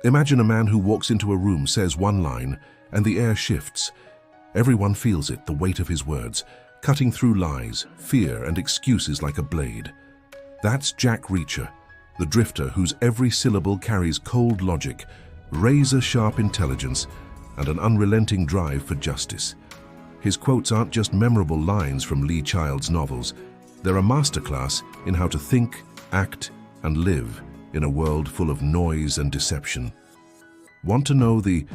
Imagine a man who walks into a room, says one line, and the air shifts. Everyone feels it, the weight of his words, cutting through lies, fear, and excuses like a blade. That's Jack Reacher, the drifter whose every syllable carries cold logic, razor-sharp intelligence, and an unrelenting drive for justice. His quotes aren't just memorable lines from Lee Child's novels. They're a masterclass in how to think, act, and live in a world full of noise and deception. Want to know the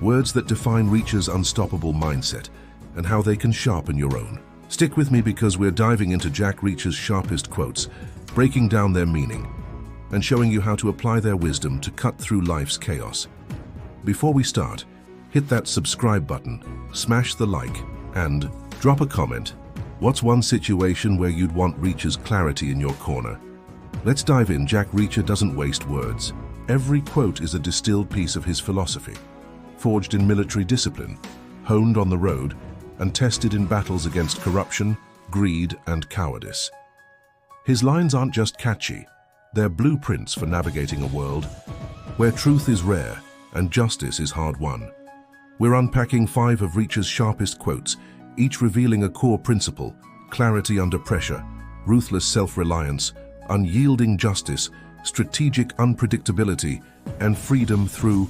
words that define Reacher's unstoppable mindset and how they can sharpen your own? Stick with me because we're diving into Jack Reacher's sharpest quotes, breaking down their meaning, and showing you how to apply their wisdom to cut through life's chaos. Before we start, hit that subscribe button, smash the like, and drop a comment. What's one situation where you'd want Reacher's clarity in your corner? Let's dive in. Jack Reacher doesn't waste words. Every quote is a distilled piece of his philosophy, forged in military discipline, honed on the road, and tested in battles against corruption, greed, and cowardice. His lines aren't just catchy, they're blueprints for navigating a world where truth is rare and justice is hard-won. We're unpacking 5 of Reacher's sharpest quotes, each revealing a core principle: clarity under pressure, ruthless self-reliance, unyielding justice, strategic unpredictability, and freedom through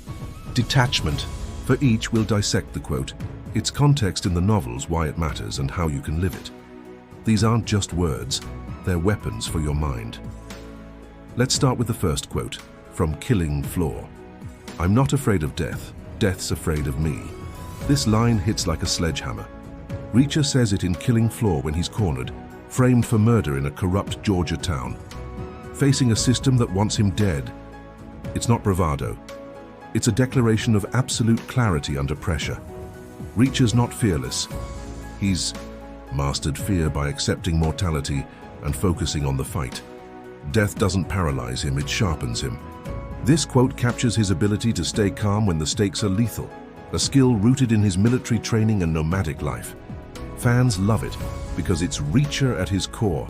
detachment. For each, we'll dissect the quote, its context in the novels, why it matters, and how you can live it. These aren't just words, they're weapons for your mind. Let's start with the first quote, from Killing Floor. "I'm not afraid of death, death's afraid of me." This line hits like a sledgehammer. Reacher says it in Killing Floor when he's cornered, framed for murder in a corrupt Georgia town, facing a system that wants him dead. It's not bravado. It's a declaration of absolute clarity under pressure. Reacher's not fearless. He's mastered fear by accepting mortality and focusing on the fight. Death doesn't paralyze him, it sharpens him. This quote captures his ability to stay calm when the stakes are lethal, a skill rooted in his military training and nomadic life. Fans love it because it's Reacher at his core,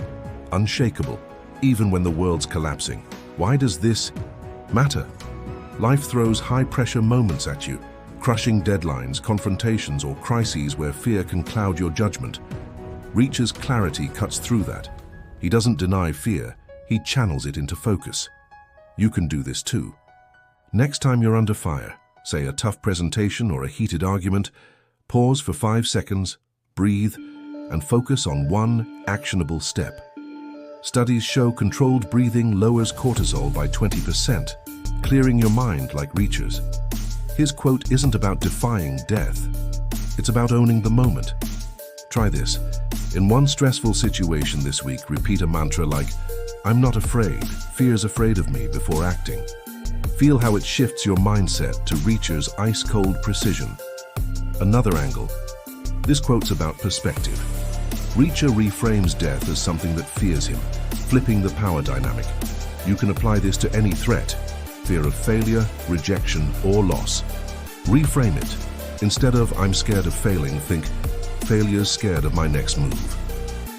unshakable, even when the world's collapsing. Why does this matter? Life throws high-pressure moments at you, crushing deadlines, confrontations, or crises where fear can cloud your judgment. Reacher's clarity cuts through that. He doesn't deny fear, he channels it into focus. You can do this too. Next time you're under fire, say a tough presentation or a heated argument, pause for 5 seconds, breathe, and focus on one actionable step. Studies show controlled breathing lowers cortisol by 20%, clearing your mind like Reacher's. His quote isn't about defying death, it's about owning the moment. Try this. In one stressful situation this week, repeat a mantra like, "I'm not afraid, fear's afraid of me," before acting. Feel how it shifts your mindset to Reacher's ice-cold precision. Another angle. This quote's about perspective. Reacher reframes death as something that fears him, flipping the power dynamic. You can apply this to any threat, fear of failure, rejection, or loss. Reframe it. Instead of "I'm scared of failing," think "failure's scared of my next move."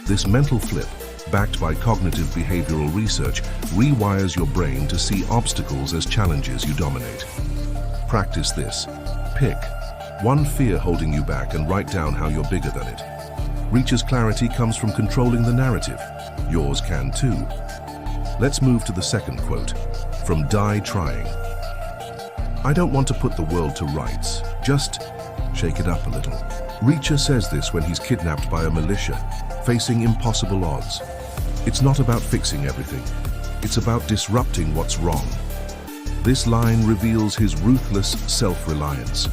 This mental flip, backed by cognitive behavioral research, rewires your brain to see obstacles as challenges you dominate. Practice this. Pick one fear holding you back and write down how you're bigger than it. Reacher's clarity comes from controlling the narrative. Yours can too. Let's move to the second quote, from Die Trying. "I don't want to put the world to rights, just shake it up a little." Reacher says this when he's kidnapped by a militia, facing impossible odds. It's not about fixing everything, it's about disrupting what's wrong. This line reveals his ruthless self-reliance.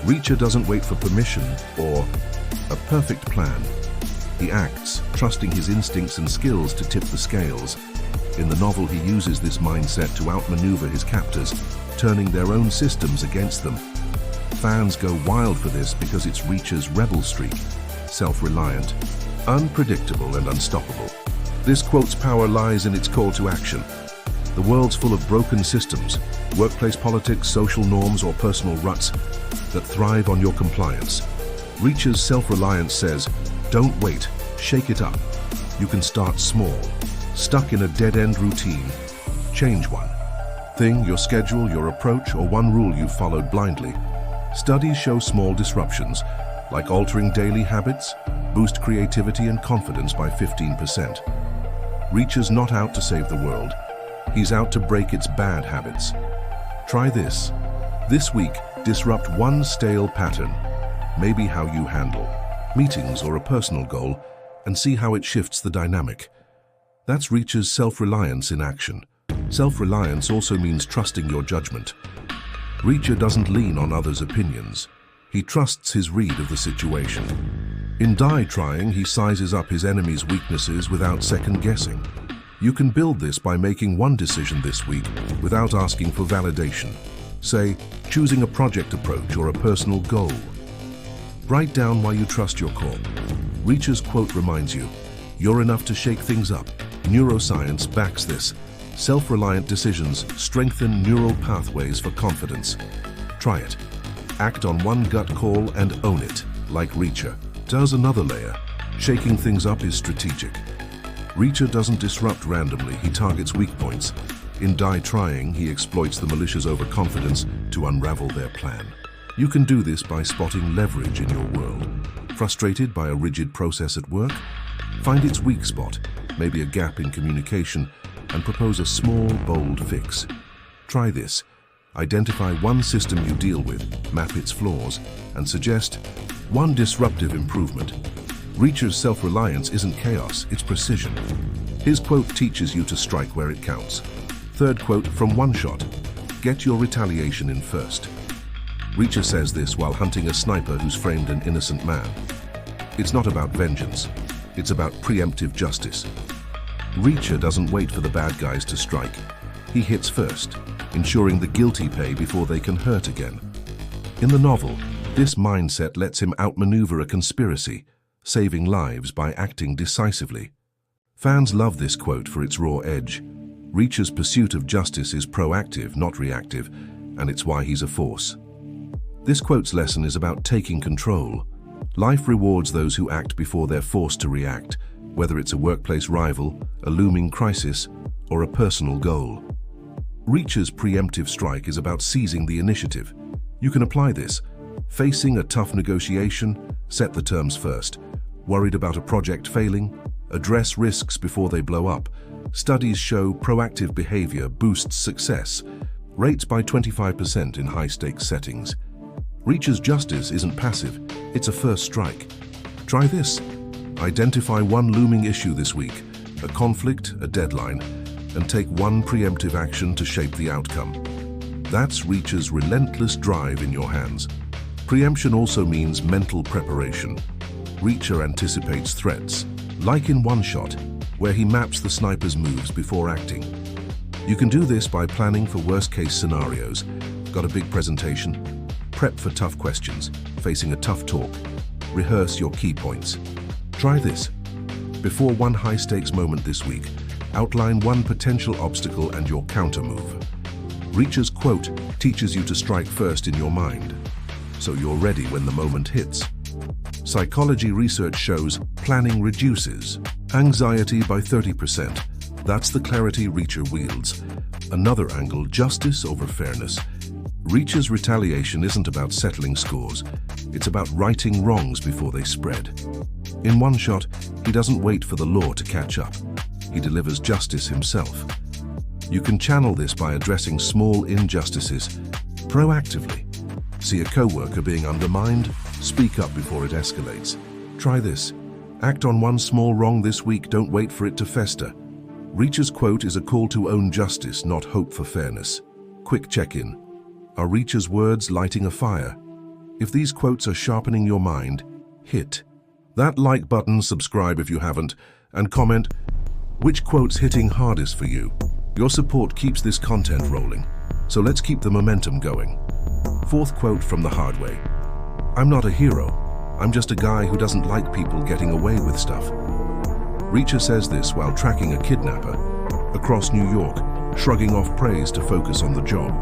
Reacher doesn't wait for permission or a perfect plan. He acts, trusting his instincts and skills to tip the scales. In the novel, he uses this mindset to outmaneuver his captors, turning their own systems against them. Fans go wild for this because it's Reacher's rebel streak, self-reliant, unpredictable, and unstoppable. This quote's power lies in its call to action. The world's full of broken systems, workplace politics, social norms, or personal ruts that thrive on your compliance. Reacher's self-reliance says, don't wait, shake it up. You can start small. Stuck in a dead-end routine, change one. thing, your schedule, your approach, or one rule you've followed blindly. Studies show small disruptions, like altering daily habits, boost creativity and confidence by 15%. Reacher's not out to save the world. He's out to break its bad habits. Try this. This week, disrupt one stale pattern, maybe how you handle meetings or a personal goal, and see how it shifts the dynamic. That's Reacher's self-reliance in action. Self-reliance also means trusting your judgment. Reacher doesn't lean on others' opinions. He trusts his read of the situation. In die trying, he sizes up his enemy's weaknesses without second-guessing. You can build this by making one decision this week without asking for validation. Say, choosing a project approach or a personal goal. Write down why you trust your call. Reacher's quote reminds you, you're enough to shake things up. Neuroscience backs this. Self-reliant decisions strengthen neural pathways for confidence. Try it. Act on one gut call and own it, like Reacher. Does another layer. Shaking things up is strategic. Reacher doesn't disrupt randomly, he targets weak points. In die trying, he exploits the malicious overconfidence to unravel their plan. You can do this by spotting leverage in your world. Frustrated by a rigid process at work? Find its weak spot, maybe a gap in communication, and propose a small, bold fix. Try this. Identify one system you deal with, map its flaws, and suggest one disruptive improvement. Reacher's self-reliance isn't chaos, it's precision. His quote teaches you to strike where it counts. Third quote from One Shot. Get your retaliation in first. Reacher says this while hunting a sniper who's framed an innocent man. It's not about vengeance. It's about preemptive justice. Reacher doesn't wait for the bad guys to strike. He hits first, ensuring the guilty pay before they can hurt again. In the novel, this mindset lets him outmaneuver a conspiracy, saving lives by acting decisively. Fans love this quote for its raw edge. Reacher's pursuit of justice is proactive, not reactive, and it's why he's a force. This quote's lesson is about taking control. Life rewards those who act before they're forced to react, whether it's a workplace rival, a looming crisis, or a personal goal. Reacher's preemptive strike is about seizing the initiative. You can apply this. Facing a tough negotiation, set the terms first. Worried about a project failing? Address risks before they blow up. Studies show proactive behavior boosts success, rates by 25% in high-stakes settings. Reacher's justice isn't passive, it's a first strike. Try this. Identify one looming issue this week, a conflict, a deadline, and take one preemptive action to shape the outcome. That's Reacher's relentless drive in your hands. Preemption also means mental preparation. Reacher anticipates threats, like in One Shot, where he maps the sniper's moves before acting. You can do this by planning for worst-case scenarios. Got a big presentation? Prep for tough questions, facing a tough talk. Rehearse your key points. Try this. Before one high-stakes moment this week, outline one potential obstacle and your counter-move. Reacher's quote teaches you to strike first in your mind, so you're ready when the moment hits. Psychology research shows planning reduces anxiety by 30%. That's the clarity Reacher wields. Another angle, justice over fairness. Reacher's retaliation isn't about settling scores. It's about righting wrongs before they spread. In One Shot, he doesn't wait for the law to catch up. He delivers justice himself. You can channel this by addressing small injustices proactively. See a coworker being undermined? Speak up before it escalates. Try this. Act on one small wrong this week, don't wait for it to fester. Reacher's quote is a call to own justice, not hope for fairness. Quick check-in. Are Reacher's words lighting a fire? If these quotes are sharpening your mind, hit that like button, subscribe if you haven't, and comment which quote's hitting hardest for you. Your support keeps this content rolling, so let's keep the momentum going. Fourth quote from The Hard Way. I'm not a hero. I'm just a guy who doesn't like people getting away with stuff. Reacher says this while tracking a kidnapper across New York, shrugging off praise to focus on the job.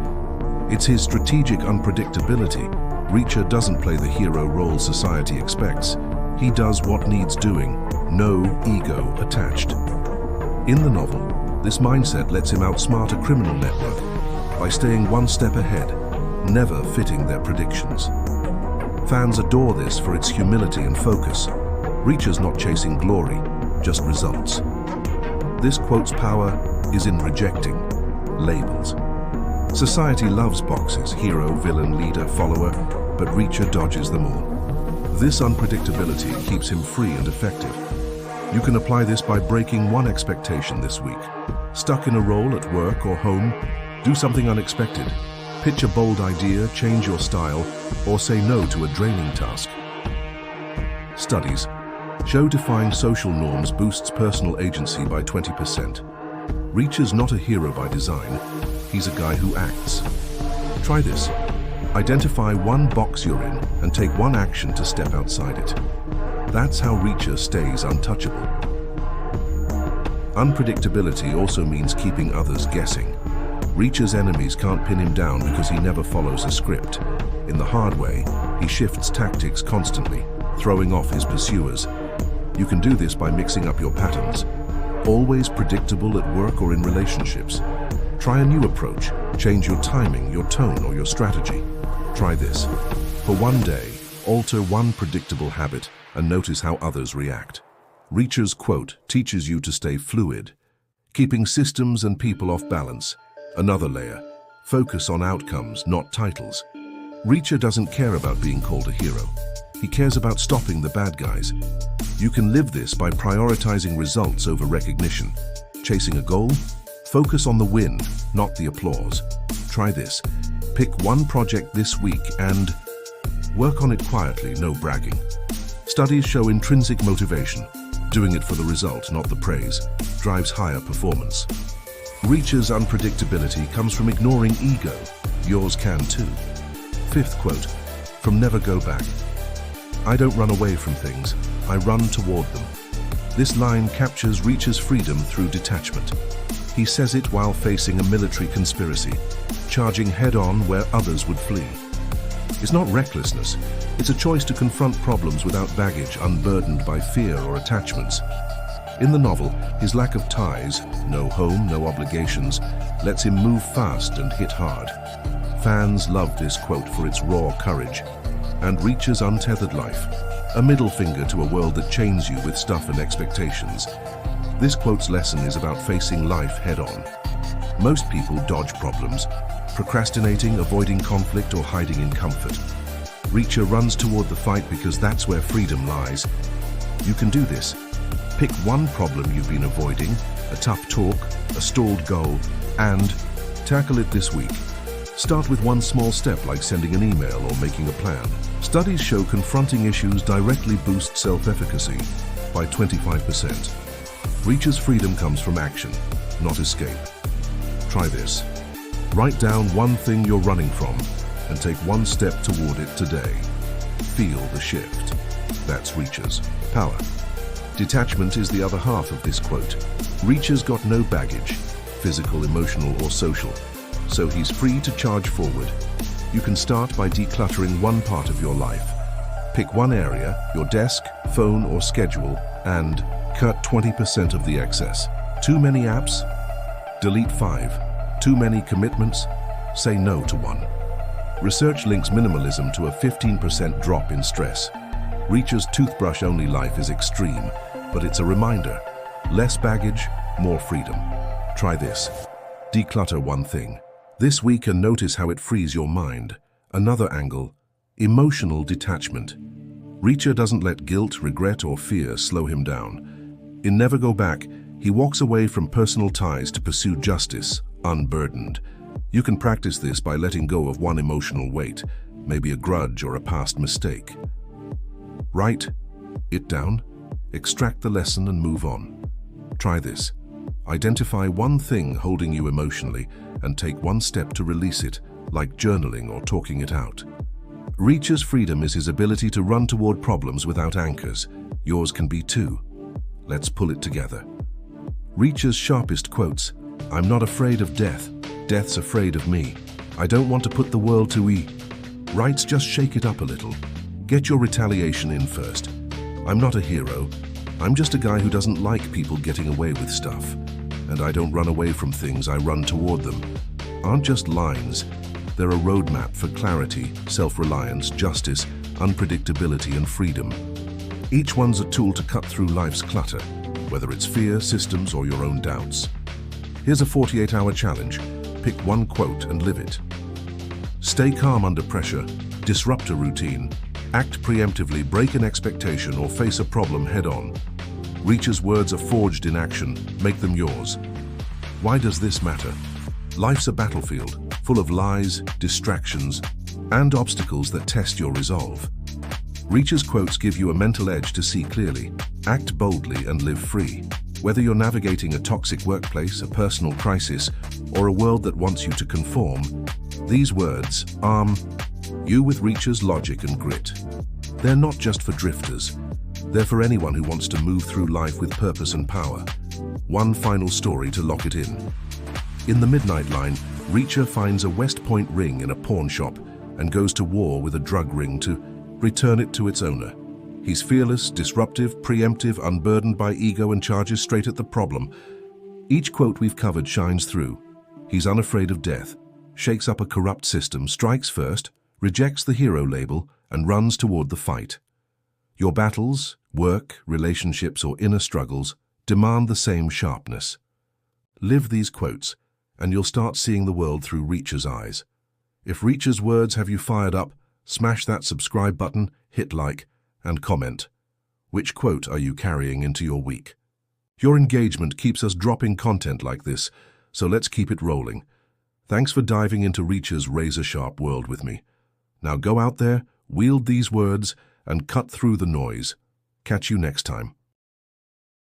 It's his strategic unpredictability. Reacher doesn't play the hero role society expects. He does what needs doing, no ego attached. In the novel, this mindset lets him outsmart a criminal network, by staying one step ahead, never fitting their predictions. Fans adore this for its humility and focus. Reacher's not chasing glory, just results. This quote's power is in rejecting labels. Society loves boxes: hero, villain, leader, follower, but Reacher dodges them all. This unpredictability keeps him free and effective. You can apply this by breaking one expectation this week. Stuck in a role at work or home? Do something unexpected. Pitch a bold idea, change your style, or say no to a draining task. Studies show defying social norms boosts personal agency by 20%. Reacher's not a hero by design, he's a guy who acts. Try this. Identify one box you're in and take one action to step outside it. That's how Reacher stays untouchable. Unpredictability also means keeping others guessing. Reacher's enemies can't pin him down because he never follows a script. In the hard way, he shifts tactics constantly, throwing off his pursuers. You can do this by mixing up your patterns. Always predictable at work or in relationships. Try a new approach. Change your timing, your tone, or your strategy. Try this. For one day, alter one predictable habit and notice how others react. Reacher's quote teaches you to stay fluid, keeping systems and people off balance. Another layer. Focus on outcomes, not titles. Reacher doesn't care about being called a hero. He cares about stopping the bad guys. You can live this by prioritizing results over recognition. Chasing a goal? Focus on the win, not the applause. Try this. Pick one project this week and work on it quietly, no bragging. Studies show intrinsic motivation, doing it for the result, not the praise, drives higher performance. Reacher's unpredictability comes from ignoring ego. Yours can too. Fifth quote, from Never Go Back. I don't run away from things, I run toward them. This line captures Reacher's freedom through detachment. He says it while facing a military conspiracy, charging head-on where others would flee. It's not recklessness, it's a choice to confront problems without baggage, unburdened by fear or attachments. In the novel, his lack of ties, no home, no obligations, lets him move fast and hit hard. Fans love this quote for its raw courage, and Reacher's untethered life, a middle finger to a world that chains you with stuff and expectations. This quote's lesson is about facing life head-on. Most people dodge problems, procrastinating, avoiding conflict, or hiding in comfort. Reacher runs toward the fight because that's where freedom lies. You can do this. Pick one problem you've been avoiding, a tough talk, a stalled goal, and tackle it this week. Start with one small step like sending an email or making a plan. Studies show confronting issues directly boosts self-efficacy by 25%. Reacher's freedom comes from action, not escape. Try this. Write down one thing you're running from and take one step toward it today. Feel the shift. That's Reacher's power. Detachment is the other half of this quote. Reacher's got no baggage, physical, emotional, or social, so he's free to charge forward. You can start by decluttering one part of your life. Pick one area, your desk, phone, or schedule, and cut 20% of the excess. Too many apps? Delete 5. Too many commitments? Say no to 1. Research links minimalism to a 15% drop in stress. Reacher's toothbrush-only life is extreme, but it's a reminder. Less baggage, more freedom. Try this. Declutter one thing this week and notice how it frees your mind. Another angle, emotional detachment. Reacher doesn't let guilt, regret, or fear slow him down. In Never Go Back, he walks away from personal ties to pursue justice, unburdened. You can practice this by letting go of one emotional weight, maybe a grudge or a past mistake. Write it down, extract the lesson, and move on. Try this. Identify one thing holding you emotionally and take one step to release it, like journaling or talking it out. Reacher's freedom is his ability to run toward problems without anchors. Yours can be too. Let's pull it together. Reacher's sharpest quotes. I'm not afraid of death. Death's afraid of me. I don't want to put the world to ease. Writes just shake it up a little. Get your retaliation in first. I'm not a hero. I'm just a guy who doesn't like people getting away with stuff. And I don't run away from things, I run toward them. aren't just lines. They're a roadmap for clarity, self-reliance, justice, unpredictability, and freedom. Each one's a tool to cut through life's clutter, whether it's fear, systems, or your own doubts. Here's a 48-hour challenge. Pick one quote and live it. Stay calm under pressure, disrupt a routine, act preemptively, break an expectation, or face a problem head-on. Reacher's words are forged in action. Make them yours. Why does this matter? Life's a battlefield, full of lies, distractions, and obstacles that test your resolve. Reacher's quotes give you a mental edge to see clearly, act boldly, and live free. Whether you're navigating a toxic workplace, a personal crisis, or a world that wants you to conform, these words arm you with Reacher's logic and grit. They're not just for drifters. They're for anyone who wants to move through life with purpose and power. One final story to lock it in. In The Midnight Line, Reacher finds a West Point ring in a pawn shop and goes to war with a drug ring to return it to its owner. He's fearless, disruptive, preemptive, unburdened by ego, and charges straight at the problem. Each quote we've covered shines through. He's unafraid of death, shakes up a corrupt system, strikes first, rejects the hero label, and runs toward the fight. Your battles, work, relationships, or inner struggles demand the same sharpness. Live these quotes, and you'll start seeing the world through Reacher's eyes. If Reacher's words have you fired up, smash that subscribe button, hit like, and comment. Which quote are you carrying into your week? Your engagement keeps us dropping content like this, so let's keep it rolling. Thanks for diving into Reacher's razor-sharp world with me. Now go out there, wield these words, and cut through the noise. Catch you next time.